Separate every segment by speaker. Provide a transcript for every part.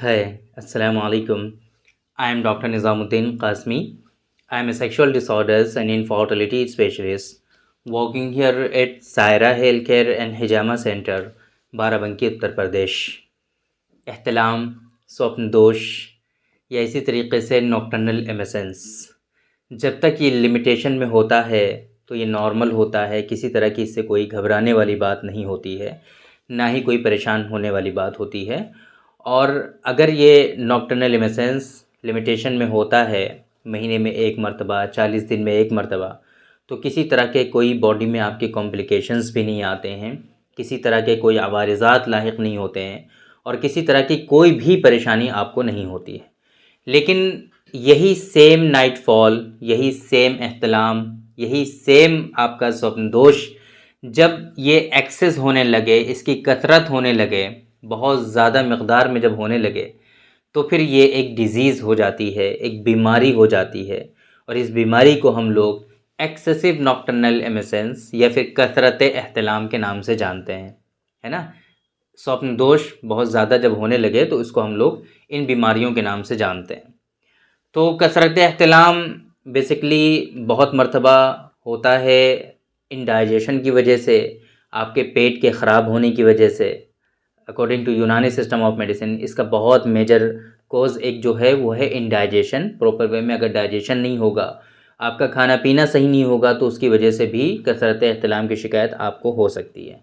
Speaker 1: Hi, Assalamu alaikum. I am Dr. Nizamuddin Qasmi. I am a sexual disorders and infertility specialist working here at Saira Healthcare and Hijama Center, Barabanki Uttar Pradesh. एहतलाम, स्वप्न दोष या इसी तरीके से nocturnal एमेसेंस, जब तक ये लिमिटेशन में होता है तो ये नॉर्मल होता है। किसी तरह की इससे कोई घबराने वाली बात नहीं होती है, ना ही कोई परेशान होने वाली बात होती है। और अगर ये नॉक्टर्नल एमेसेंस लिमिटेशन में होता है, महीने में एक मरतबा, 40 दिन में एक मरतबा, तो किसी तरह के कोई बॉडी में आपके कॉम्प्लिकेशंस भी नहीं आते हैं, किसी तरह के कोई अवारिज़ात लाहिक नहीं होते हैं और किसी तरह की कोई भी परेशानी आपको नहीं होती है। लेकिन यही सेम नाइट फॉल, यही सेम एहतलाम, यही सेम आपका स्वप्न दोष जब ये एक्सेस होने लगे, इसकी कसरत होने लगे, बहुत ज़्यादा मकदार में जब होने लगे, तो फिर ये एक डिज़ीज़ हो जाती है, एक बीमारी हो जाती है। और इस बीमारी को हम लोग एक्सेसिव नॉक्टर्नल एमेसेंस या फिर कसरत एहतलाम के नाम से जानते हैं, है ना। स्वप्न दोष बहुत ज़्यादा जब होने लगे तो इसको हम लोग इन बीमारियों के नाम से जानते हैं। तो कसरत एहतलाम बेसिकली बहुत मरतबा होता है इंडाइजेशन की वजह से, आपके पेट के ख़राब होने की वजह से। अकॉर्डिंग टू यूनानी सिस्टम ऑफ मेडिसिन इसका बहुत मेजर कोज एक जो है वो है इंडाइजेशन। प्रॉपर वे में अगर डाइजेशन नहीं होगा, आपका खाना पीना सही नहीं होगा, तो उसकी वजह से भी कसरत एहतलाम की शिकायत आपको हो सकती है।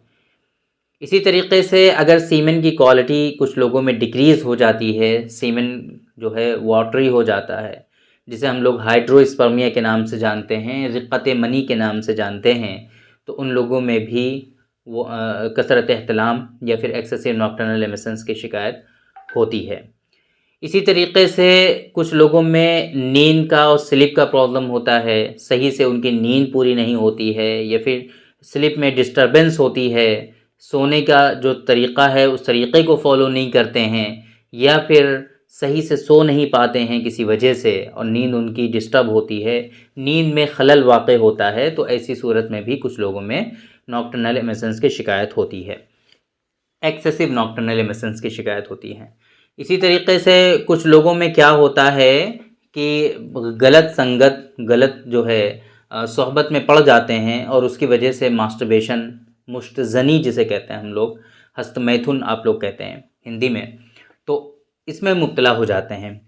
Speaker 1: इसी तरीके से अगर सीमेन की क्वालिटी कुछ लोगों में डिक्रीज़ हो जाती है, सीमेन जो है वाटरी हो जाता है, जिसे हम लोग हाइड्रोस्पर्मिया के नाम से जानते हैं, रिक़्क़त मनी के नाम से जानते हैं, तो उन लोगों में भी वो कसरत एहतलाम या फिर एक्सेसिव नॉक्टर्नल एमेसेंस की शिकायत होती है। इसी तरीके से कुछ लोगों में नींद का और स्लीप का प्रॉब्लम होता है, सही से उनकी नींद पूरी नहीं होती है या फिर स्लीप में डिस्टर्बेंस होती है, सोने का जो तरीक़ा है उस तरीक़े को फॉलो नहीं करते हैं या फिर सही से सो नहीं पाते हैं किसी वजह से और नींद उनकी डिस्टर्ब होती है, नींद में खलल वाक़ होता है, तो ऐसी सूरत में भी कुछ लोगों में नॉक्टर्नल एमेसेंस की शिकायत होती है, एक्सेसिव नॉक्टर्नल एमेसेंस की शिकायत होती है। इसी तरीके से कुछ लोगों में क्या होता है कि गलत संगत, गलत जो है सोहबत में पड़ जाते हैं और उसकी वजह से मास्टरबेशन, मुश्तज़नी जिसे कहते हैं हम लोग, हस्तमैथुन आप लोग कहते हैं हिंदी में, तो इसमें मुब्तला हो जाते हैं।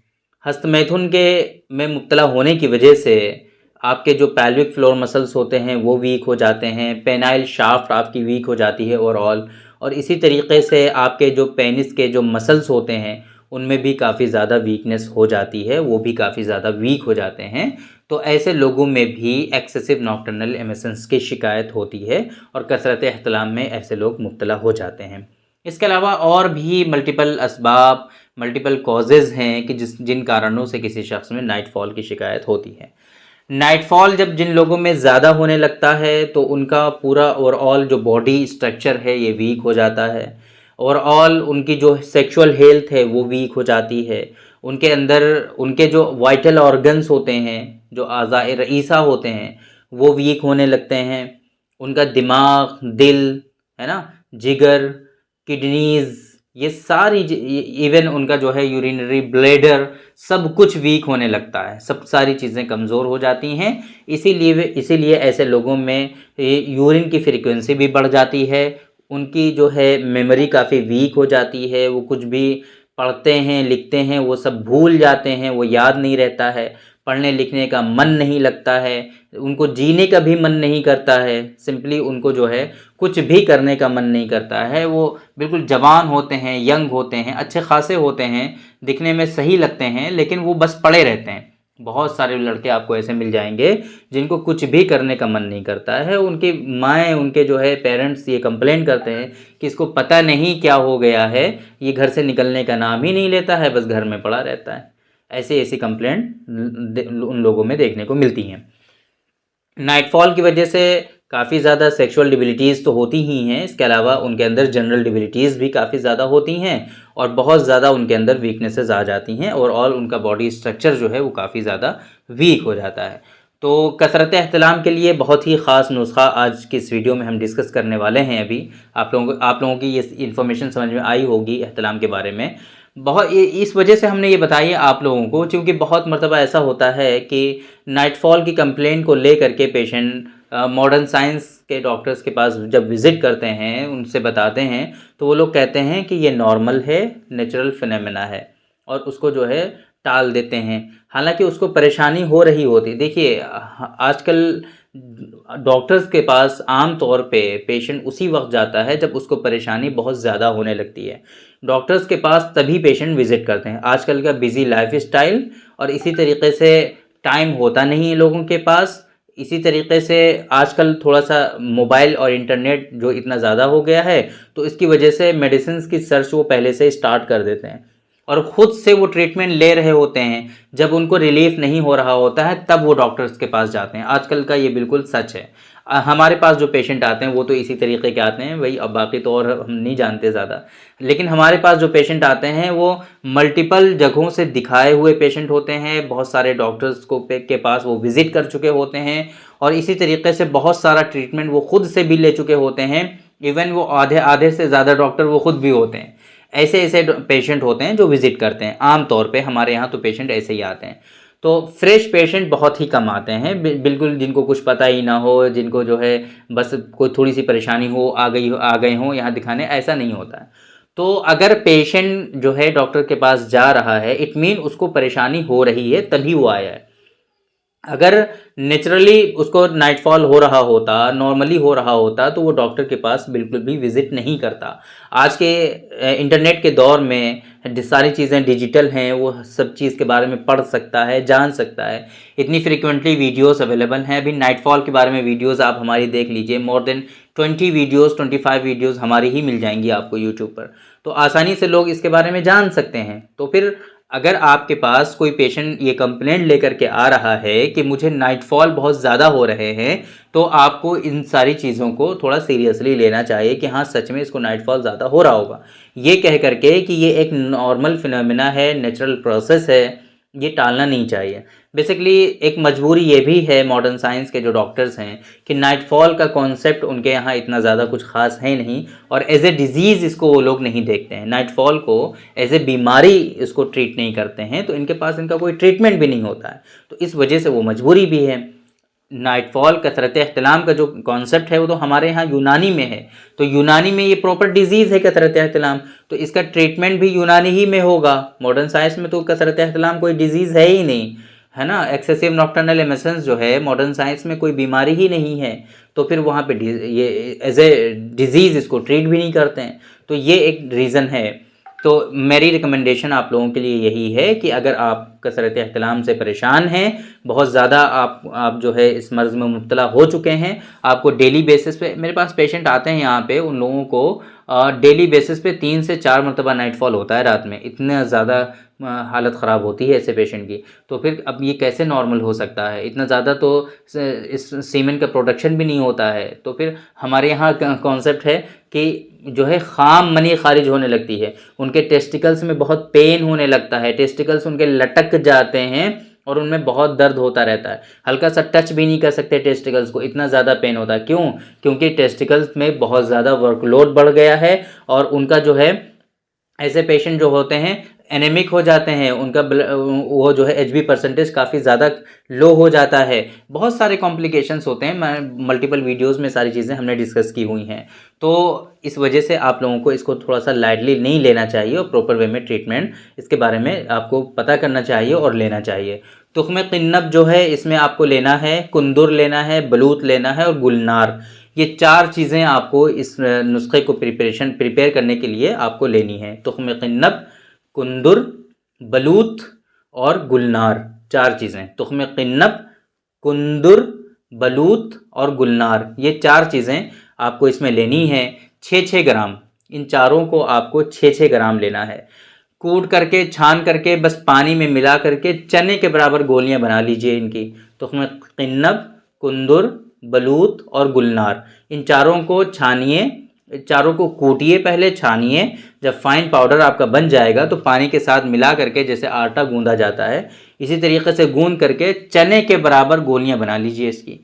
Speaker 1: हस्तमैथुन के में मुब्तला होने की वजह से आपके जो पैल्विक फ्लोर मसल्स होते हैं वो वीक हो जाते हैं, पेनाइल शाफ्ट आपकी वीक हो जाती है ओवरऑल, और इसी तरीके से आपके जो पेनिस के जो मसल्स होते हैं उनमें भी काफ़ी ज़्यादा वीकनेस हो जाती है, वो भी काफ़ी ज़्यादा वीक हो जाते हैं। तो ऐसे लोगों में भी एक्सेसिव नॉक्टर्नल एमेसेंस की शिकायत होती है और कसरत एहतलाम में ऐसे लोग मुब्तला हो जाते हैं। इसके अलावा और भी मल्टीपल असबाब, मल्टीपल कॉजेज़ हैं कि जिन कारणों से किसी शख्स में नाइट फॉल की शिकायत होती है। नाइट फॉल जब जिन लोगों में ज़्यादा होने लगता है तो उनका पूरा ओवरऑल जो बॉडी स्ट्रक्चर है ये वीक हो जाता है, ओवरऑल उनकी जो सेक्सुअल हेल्थ है वो वीक हो जाती है, उनके अंदर उनके जो वाइटल ऑर्गन्स होते हैं, जो आज़ाए रईसा होते हैं, वो वीक होने लगते हैं, उनका दिमाग, दिल, है ना, जिगर, किडनीज़, ये सारी इवन उनका जो है यूरिनरी ब्लैडर, सब कुछ वीक होने लगता है, सब सारी चीज़ें कमज़ोर हो जाती हैं। इसीलिए ऐसे लोगों में यूरिन की फ्रीक्वेंसी भी बढ़ जाती है, उनकी जो है मेमोरी काफ़ी वीक हो जाती है, वो कुछ भी पढ़ते हैं, लिखते हैं, वो सब भूल जाते हैं, वो याद नहीं रहता है, पढ़ने लिखने का मन नहीं लगता है, उनको जीने का भी मन नहीं करता है, सिंपली उनको जो है कुछ भी करने का मन नहीं करता है। वो बिल्कुल जवान होते हैं, यंग होते हैं, अच्छे खासे होते हैं, दिखने में सही लगते हैं, लेकिन वो बस पड़े रहते हैं। बहुत सारे लड़के आपको ऐसे मिल जाएंगे जिनको कुछ भी करने का मन नहीं करता है। उनकी माएँ, उनके जो है पेरेंट्स ये कंप्लेन करते हैं कि इसको पता नहीं क्या हो गया है, ये घर से निकलने का नाम ही नहीं लेता है, बस घर में पड़ा रहता है। ऐसी कंप्लेंट उन लोगों में देखने को मिलती हैं। नाइटफॉल की वजह से काफ़ी ज़्यादा सेक्सुअल डिबिलिटीज़ तो होती ही हैं, इसके अलावा उनके अंदर जनरल डिबिलिटीज़ भी काफ़ी ज़्यादा होती हैं और बहुत ज़्यादा उनके अंदर वीकनेसेस आ जाती हैं और ऑल उनका बॉडी स्ट्रक्चर जो है वो काफ़ी ज़्यादा वीक हो जाता है। तो कसरत एहतलाम के लिए बहुत ही ख़ास नुस्खा आज की इस वीडियो में हम डिस्कस करने वाले हैं। अभी आप लोगों की ये इन्फॉर्मेशन समझ में आई होगी एहतलाम के बारे में। बहुत इस वजह से हमने ये बताई आप लोगों को, क्योंकि बहुत मर्तबा ऐसा होता है कि नाइटफॉल की कंप्लेंट को लेकर के पेशेंट मॉडर्न साइंस के डॉक्टर्स के पास जब विज़िट करते हैं, उनसे बताते हैं, तो वो लोग कहते हैं कि ये नॉर्मल है, नेचुरल फिनोमेना है, और उसको जो है टाल देते हैं। हालांकि उसको परेशानी हो रही होती। देखिए आजकल डॉक्टर्स के पास आम तौर पे पेशेंट उसी वक्त जाता है जब उसको परेशानी बहुत ज़्यादा होने लगती है। डॉक्टर्स के पास तभी पेशेंट विज़िट करते हैं। आजकल का बिज़ी लाइफ स्टाइल और इसी तरीके से टाइम होता नहीं है लोगों के पास। इसी तरीके से आजकल थोड़ा सा मोबाइल और इंटरनेट जो इतना ज़्यादा हो गया है, तो इसकी वजह से मेडिसिन की सर्च वो पहले से स्टार्ट कर देते हैं और ख़ुद से वो ट्रीटमेंट ले रहे होते हैं। जब उनको रिलीफ नहीं हो रहा होता है तब वो डॉक्टर्स के पास जाते हैं। आजकल का ये बिल्कुल सच है। हमारे पास जो पेशेंट आते हैं वो तो इसी तरीके के आते हैं भाई, अब बाकी तो और हम नहीं जानते ज़्यादा। लेकिन हमारे पास जो पेशेंट आते हैं वो मल्टीपल जगहों से दिखाए हुए पेशेंट होते हैं। बहुत सारे डॉक्टर्स के पास वो विज़िट कर चुके होते हैं और इसी तरीके से बहुत सारा ट्रीटमेंट वो खुद से भी ले चुके होते हैं। इवन वो आधे से ज़्यादा डॉक्टर वो खुद भी होते हैं। ऐसे ऐसे पेशेंट होते हैं जो विज़िट करते हैं। आम तौर पे हमारे यहाँ तो पेशेंट ऐसे ही आते हैं। तो फ्रेश पेशेंट बहुत ही कम आते हैं, बिल्कुल जिनको कुछ पता ही ना हो, जिनको जो है बस कोई थोड़ी सी परेशानी हो आ गए हों यहाँ दिखाने, ऐसा नहीं होता है। तो अगर पेशेंट जो है डॉक्टर के पास जा रहा है, इट मीन उसको परेशानी हो रही है तभी वो आया है। अगर नेचुरली उसको नाइटफॉल हो रहा होता, नॉर्मली हो रहा होता, तो वो डॉक्टर के पास बिल्कुल भी विज़िट नहीं करता। आज के इंटरनेट के दौर में सारी चीज़ें डिजिटल हैं, वो सब चीज़ के बारे में पढ़ सकता है, जान सकता है। इतनी फ्रिक्वेंटली वीडियोस अवेलेबल हैं। अभी नाइटफॉल के बारे में वीडियोस आप हमारी देख लीजिए, मोर देन 20 वीडियोस 25 वीडियोस हमारी ही मिल जाएंगी आपको यूट्यूब पर। तो आसानी से लोग इसके बारे में जान सकते हैं। तो फिर अगर आपके पास कोई पेशेंट ये कंप्लेंट लेकर के आ रहा है कि मुझे नाइटफॉल बहुत ज़्यादा हो रहे हैं, तो आपको इन सारी चीज़ों को थोड़ा सीरियसली लेना चाहिए कि हाँ सच में इसको नाइटफॉल ज़्यादा हो रहा होगा। ये कह करके कि ये एक नॉर्मल फिनोमेना है, नेचुरल प्रोसेस है, ये टालना नहीं चाहिए। बेसिकली एक मजबूरी ये भी है मॉडर्न साइंस के जो डॉक्टर्स हैं कि नाइटफॉल का कॉन्सेप्ट उनके यहाँ इतना ज़्यादा कुछ ख़ास है नहीं, और एज ए डिज़ीज़ इसको वो लोग नहीं देखते हैं। नाइटफॉल को एज ए बीमारी इसको ट्रीट नहीं करते हैं, तो इनके पास इनका कोई ट्रीटमेंट भी नहीं होता है। तो इस वजह से वो मजबूरी भी है। नाइटफॉल कसरत एहतिलाम का जो कॉन्सेप्ट है वो तो हमारे यहाँ यूनानी में है। तो यूनानी में ये प्रॉपर डिजीज़ है कसरत एहतिलाम, तो इसका ट्रीटमेंट भी यूनानी ही में होगा। मॉडर्न साइंस में तो कसरत एहतिलाम कोई डिजीज़ है ही नहीं, है ना। एक्सेसिव नॉक्टर्नल एमिशंस जो है मॉडर्न साइंस में कोई बीमारी ही नहीं है, तो फिर वहाँ पे ये एज ए डिज़ीज़ इसको ट्रीट भी नहीं करते हैं। तो ये एक रीज़न है। तो मेरी रिकमेंडेशन आप लोगों के लिए यही है कि अगर आप कसरत एहतिलाम से परेशान हैं, बहुत ज़्यादा आप जो है इस मर्ज़ में मुब्तला हो चुके हैं, आपको डेली बेसिस पे, मेरे पास पेशेंट आते हैं यहाँ पे, उन लोगों को डेली बेसिस पे 3 से 4 मरतबा नाइटफॉल होता है रात में। इतना ज़्यादा हालत ख़राब होती है ऐसे पेशेंट की। तो फिर अब ये कैसे नॉर्मल हो सकता है? इतना ज़्यादा तो इस सीमेन का प्रोडक्शन भी नहीं होता है। तो फिर हमारे यहाँ कॉन्सेप्ट है कि जो है ख़ाम मनी खारिज होने लगती है, उनके टेस्टिकल्स में बहुत पेन होने लगता है, टेस्टिकल्स उनके लटक जाते हैं और उनमें बहुत दर्द होता रहता है। हल्का सा टच भी नहीं कर सकते टेस्टिकल्स को, इतना ज़्यादा पेन होता है। क्यों? क्योंकि टेस्टिकल्स में बहुत ज़्यादा वर्कलोड बढ़ गया है और उनका जो है, ऐसे पेशेंट जो होते हैं एनेमिक हो जाते हैं, उनका वो जो है HB परसेंटेज काफ़ी ज़्यादा लो हो जाता है। बहुत सारे कॉम्प्लिकेशंस होते हैं, मैं मल्टीपल वीडियोस में सारी चीज़ें हमने डिस्कस की हुई हैं। तो इस वजह से आप लोगों को इसको थोड़ा सा लाइटली नहीं लेना चाहिए और प्रॉपर वे में ट्रीटमेंट इसके बारे में आपको पता करना चाहिए और लेना चाहिए। तुख्म क़िन्नब जो है इसमें आपको लेना है, कुंदुर लेना है, बलूत लेना है और गुलनार। ये 4 चीज़ें आपको इस नुस्खे को प्रिपेयर करने के लिए आपको लेनी है। तुख्म क़िन्नब, कुंदुर, बलूत और गुलनार, 4 चीज़ें। तुख्म क़िन्नब, कुंदुर, बलूत और गुलनार, ये 4 चीज़ें आपको इसमें लेनी है। 6-6 ग्राम, इन चारों को आपको 6-6 ग्राम लेना है। कूट करके, छान करके, बस पानी में मिला करके चने के बराबर गोलियां बना लीजिए इनकी। तुख्म क़िन्नब, कुंदुर, बलूत और गुलनार, इन चारों को छानिए, चारों को कूटिए, पहले छानिए। जब फाइन पाउडर आपका बन जाएगा तो पानी के साथ मिला करके, जैसे आटा गूंदा जाता है इसी तरीके से गूंद करके चने के बराबर गोलियां बना लीजिए इसकी।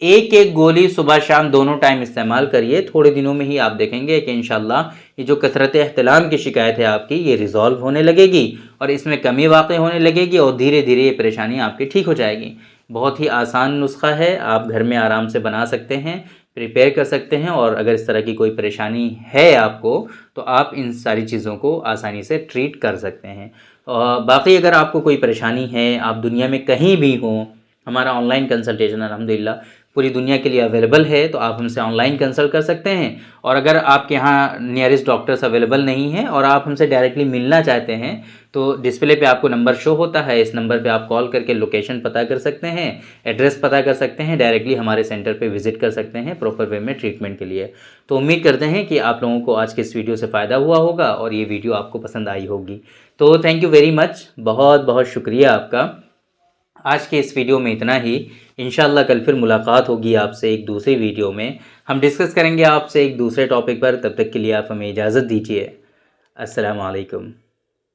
Speaker 1: एक एक गोली सुबह शाम दोनों टाइम इस्तेमाल करिए। थोड़े दिनों में ही आप देखेंगे कि इंशाल्लाह ये जो कसरत एहतिलाम की शिकायत है आपकी, ये रिज़ॉल्व होने लगेगी और इसमें कमी वाक़ई होने लगेगी और धीरे धीरे ये परेशानी आपकी ठीक हो जाएगी। बहुत ही आसान नुस्खा है, आप घर में आराम से बना सकते हैं, प्रिपेयर कर सकते हैं। और अगर इस तरह की कोई परेशानी है आपको, तो आप इन सारी चीज़ों को आसानी से ट्रीट कर सकते हैं। बाकी अगर आपको कोई परेशानी है, आप दुनिया में कहीं भी हों, हमारा ऑनलाइन कंसल्टेशन अल्हम्दुलिल्लाह पूरी दुनिया के लिए अवेलेबल है, तो आप हमसे ऑनलाइन कंसल्ट कर सकते हैं। और अगर आपके यहाँ नियरेस्ट डॉक्टर्स अवेलेबल नहीं हैं और आप हमसे डायरेक्टली मिलना चाहते हैं, तो डिस्प्ले पे आपको नंबर शो होता है, इस नंबर पे आप कॉल करके लोकेशन पता कर सकते हैं, एड्रेस पता कर सकते हैं, डायरेक्टली हमारे सेंटर पे विजिट कर सकते हैं प्रॉपर वे में ट्रीटमेंट के लिए। तो उम्मीद करते हैं कि आप लोगों को आज के इस वीडियो से फ़ायदा हुआ होगा और ये वीडियो आपको पसंद आई होगी। तो थैंक यू वेरी मच, बहुत बहुत शुक्रिया आपका। आज के इस वीडियो में इतना ही। इंशाल्लाह कल फिर मुलाकात होगी आपसे एक दूसरी वीडियो में। हम डिस्कस करेंगे आपसे एक दूसरे टॉपिक पर। तब तक के लिए आप हमें इजाज़त दीजिए। अस्सलाम वालेकुम।